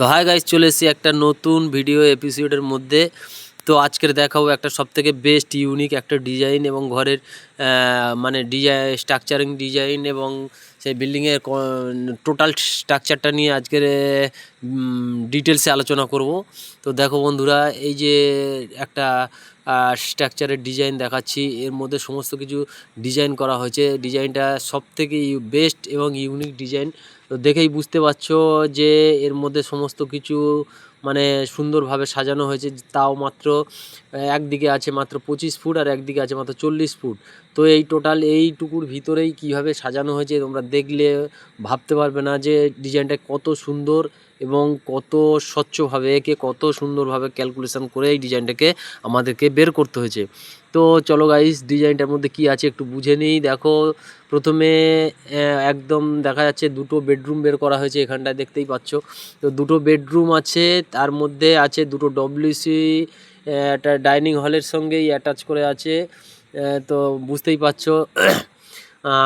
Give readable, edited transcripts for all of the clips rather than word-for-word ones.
তো hi guys, চলে এসেছি একটা নতুন ভিডিও এপিসোডের মধ্যে। তো আজকের দেখাবো একটা সবথেকে বেস্ট ইউনিক একটা ডিজাইন এবং ঘরের মানে ডিজাইন স্ট্রাকচারিং ডিজাইন এবং সেই বিল্ডিংয়ের টোটাল স্ট্রাকচারটা নিয়ে আজকের ডিটেলসে আলোচনা করব। তো দেখো বন্ধুরা, এই যে একটা স্ট্রাকচারের ডিজাইন দেখাচ্ছি, এর মধ্যে সমস্ত কিছু ডিজাইন করা হয়েছে। ডিজাইনটা সবথেকে বেস্ট এবং ইউনিক ডিজাইন। তো দেখেই বুঝতে পারছো যে এর মধ্যে সমস্ত কিছু মানে সুন্দরভাবে সাজানো হয়েছে। তাও মাত্র একদিকে আছে মাত্র 25 ফুট আর একদিকে আছে মাত্র 40 ফুট। তো এই টোটাল এইটুকুর ভিতরেই কিভাবে সাজানো হয়েছে তোমরা দেখলে ভাবতে পারবে না যে ডিজাইনটা কত সুন্দর এবং কত স্বচ্ছভাবে একে কত সুন্দরভাবে ক্যালকুলেশন করে এই ডিজাইনটাকে আমাদেরকে বের করতে হয়েছে। তো চলো গাইস, ডিজাইনটার মধ্যে কি আছে একটু বুঝে নিই। দেখো, প্রথমে একদম দেখা যাচ্ছে দুটো বেডরুম বের করা হয়েছে, এখানটায় দেখতেই পাচ্ছ। তো দুটো বেডরুম আছে, তার মধ্যে আছে দুটো ডব্লিউসি, একটা ডাইনিং হলের সঙ্গেই অ্যাটাচ করে আছে। তো বুঝতেই পারছো।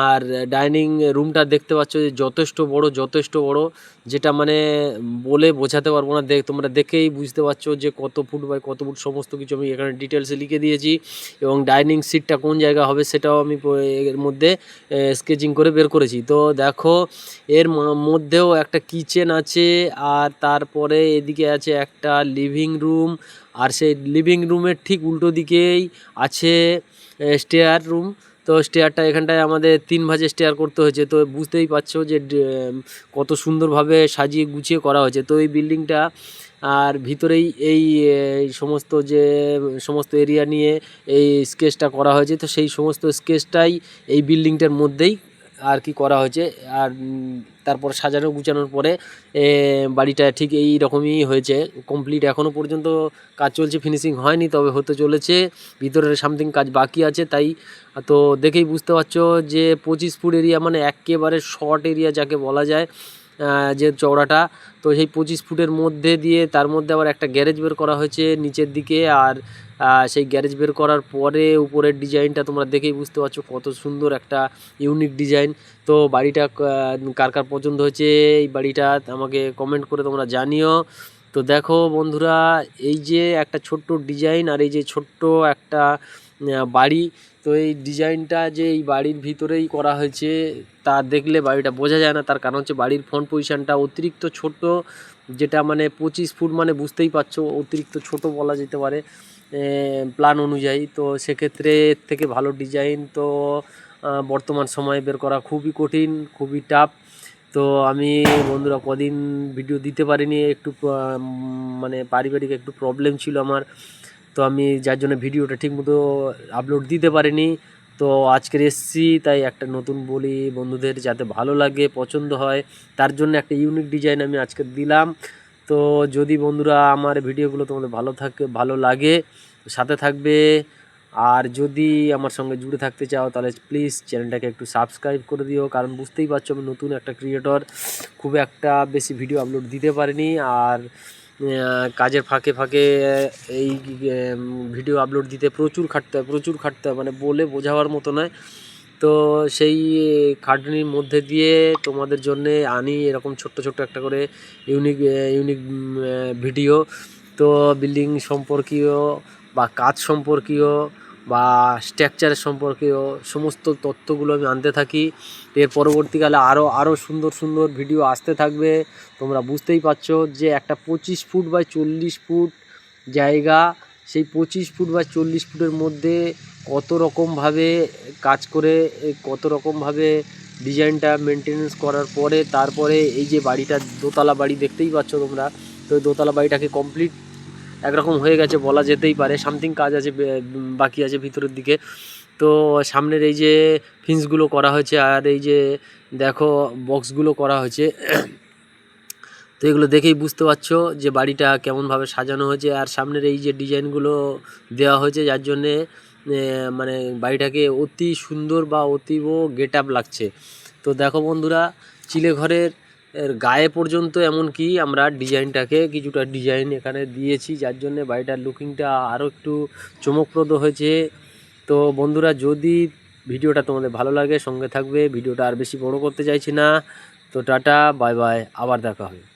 আর ডাইনিং রুমটা দেখতে পাচ্ছ যে যথেষ্ট বড়, যেটা মানে বলে বোঝাতে পারবো না। তোমরা দেখেই বুঝতে পারছো যে কত ফুট বাই কত ফুট সমস্ত কিছু আমি এখানে ডিটেলসে লিখে দিয়েছি। এবং ডাইনিং সিটটা কোন জায়গা হবে সেটাও আমি এর মধ্যে স্কেচিং করে বের করেছি। তো দেখো, এর মধ্যেও একটা কিচেন আছে, আর তারপরে এদিকে আছে একটা লিভিং রুম, আর সেই লিভিং রুমের ঠিক উল্টো দিকেই আছে স্টেয়ার রুম। তো স্টেয়ারটা এখানটায় আমাদের 3 ভাঁজে স্টেয়ার করতে হয়েছে। তো বুঝতেই পারছো যে কত সুন্দরভাবে সাজিয়ে গুছিয়ে করা হয়েছে। তো এই বিল্ডিংটা আর ভিতরেই এই সমস্ত এরিয়া নিয়ে এই স্কেচটা করা হয়েছে। তো সেই সমস্ত স্কেচটাই এই বিল্ডিংটার মধ্যেই আর কি করা হয়েছে। আর তারপর সাজানো গুছানোর পরে বাড়িটা ঠিক এই রকমই হয়েছে। কমপ্লিট এখনও পর্যন্ত কাজ চলছে, ফিনিশিং হয়নি, তবে হতে চলেছে। ভিতরের সামথিং কাজ বাকি আছে। তাই তো দেখেই বুঝতে পারছো যে 25 ফুট এরিয়া মানে একেবারে শর্ট এরিয়া যাকে বলা যায়, যে চওড়াটা। তো সেই 25 ফুটের মধ্যে দিয়ে তার মধ্যে আবার একটা গ্যারেজ বের করা হয়েছে নিচের দিকে। আর সেই গ্যারেজ বের করার পরে উপরের ডিজাইনটা তোমরা দেখেই বুঝতে পারছো কত সুন্দর একটা ইউনিক ডিজাইন। তো বাড়িটা কার কার পছন্দ হয়েছে এই বাড়িটা আমাকে কমেন্ট করে তোমরা জানিও। তো দেখো বন্ধুরা, এই যে একটা ছোট্ট ডিজাইন আর এই যে ছোট্ট একটা বাড়ি, তো এই ডিজাইনটা যে এই বাড়ির ভিতরেই করা হয়েছে তা দেখলে বাড়িটা বোঝা যায় না। তার কারণ হচ্ছে বাড়ির ফ্রন্ট পজিশানটা অতিরিক্ত ছোট, যেটা মানে 25 ফুট মানে বুঝতেই পারছো অতিরিক্ত ছোট বলা যেতে পারে প্ল্যান অনুযায়ী। তো সেক্ষেত্রে এর থেকে ভালো ডিজাইন তো বর্তমান সময়ে বের করা খুবই কঠিন, খুবই টাফ। তো আমি বন্ধুরা কদিন ভিডিও দিতে পারিনি, একটু মানে পারিবারিক একটু প্রবলেম ছিল আমার। তো আমি যার জন্য ভিডিওটা ঠিকমতো আপলোড দিতে পারিনি। তো আজকের এসছি, তাই একটা নতুন বলি বন্ধুদের যাতে ভালো লাগে পছন্দ হয়, তার জন্য একটা ইউনিক ডিজাইন আমি আজকে দিলাম। তো যদি বন্ধুরা আমার ভিডিওগুলো তোমাদের ভালো লাগে সাথে থাকবে। আর যদি আমার সঙ্গে জুড়ে থাকতে চাও তাহলে প্লিজ চ্যানেলটাকে একটু সাবস্ক্রাইব করে দিও, কারণ বুঝতেই পারছো আমি নতুন একটা ক্রিয়েটর, খুব একটা বেশি ভিডিও আপলোড দিতে পারিনি। আর কাজের ফাঁকে ফাঁকে এই ভিডিও আপলোড দিতে প্রচুর খাটতে হয়, মানে বলে বোঝাবার মতো নয়। তো সেই খাটনির মধ্যে দিয়ে তোমাদের জন্যে আনি এরকম ছোট্ট একটা করে ইউনিক ভিডিও। তো বিল্ডিং সম্পর্কীয় বা কাজ সম্পর্কীয় বা স্ট্রাকচারের সম্পর্কীয় সমস্ত তথ্যগুলো আমি আনতে থাকি। এর পরবর্তীকালে আরও সুন্দর ভিডিও আসতে থাকবে। তোমরা বুঝতেই পারছো যে একটা 25 ফুট বাই 40 ফুট জায়গা, সেই 25 ফুট বা 40 ফুটের মধ্যে কত রকমভাবে কাজ করে কত রকমভাবে ডিজাইনটা মেনটেনেন্স করার পরে তারপরে এই যে বাড়িটা দোতলা বাড়ি দেখতেই পাচ্ছ তোমরা। তো দোতলা বাড়িটাকে কমপ্লিট একরকম হয়ে গেছে বলা যেতেই পারে, সামথিং কাজ আছে বাকি আছে ভিতরের দিকে। তো সামনের এই যে ফিন্সগুলো করা হয়েছে আর এই যে দেখো বক্সগুলো করা হয়েছে। তো এগুলো দেখেই বুঝতে পারছো যে বাড়িটা কেমনভাবে সাজানো হয়েছে। আর সামনের এই যে ডিজাইনগুলো দেওয়া হয়েছে যার জন্যে মানে বাড়িটাকে অতি সুন্দর বা অতীব গেট আপ লাগছে। তো দেখো বন্ধুরা, চিলেঘরের গায়ে পর্যন্ত এমনকি আমরা ডিজাইনটাকে কিছুটা ডিজাইন এখানে দিয়েছি, যার জন্যে বাড়িটার লুকিংটা আরও একটু চমকপ্রদ হয়েছে। তো বন্ধুরা, যদি ভিডিওটা তোমাদের ভালো লাগে সঙ্গে থাকবে। ভিডিওটা আর বেশি বড় করতে চাইছি না। তো টাটা, বাই বাই, আবার দেখা হবে।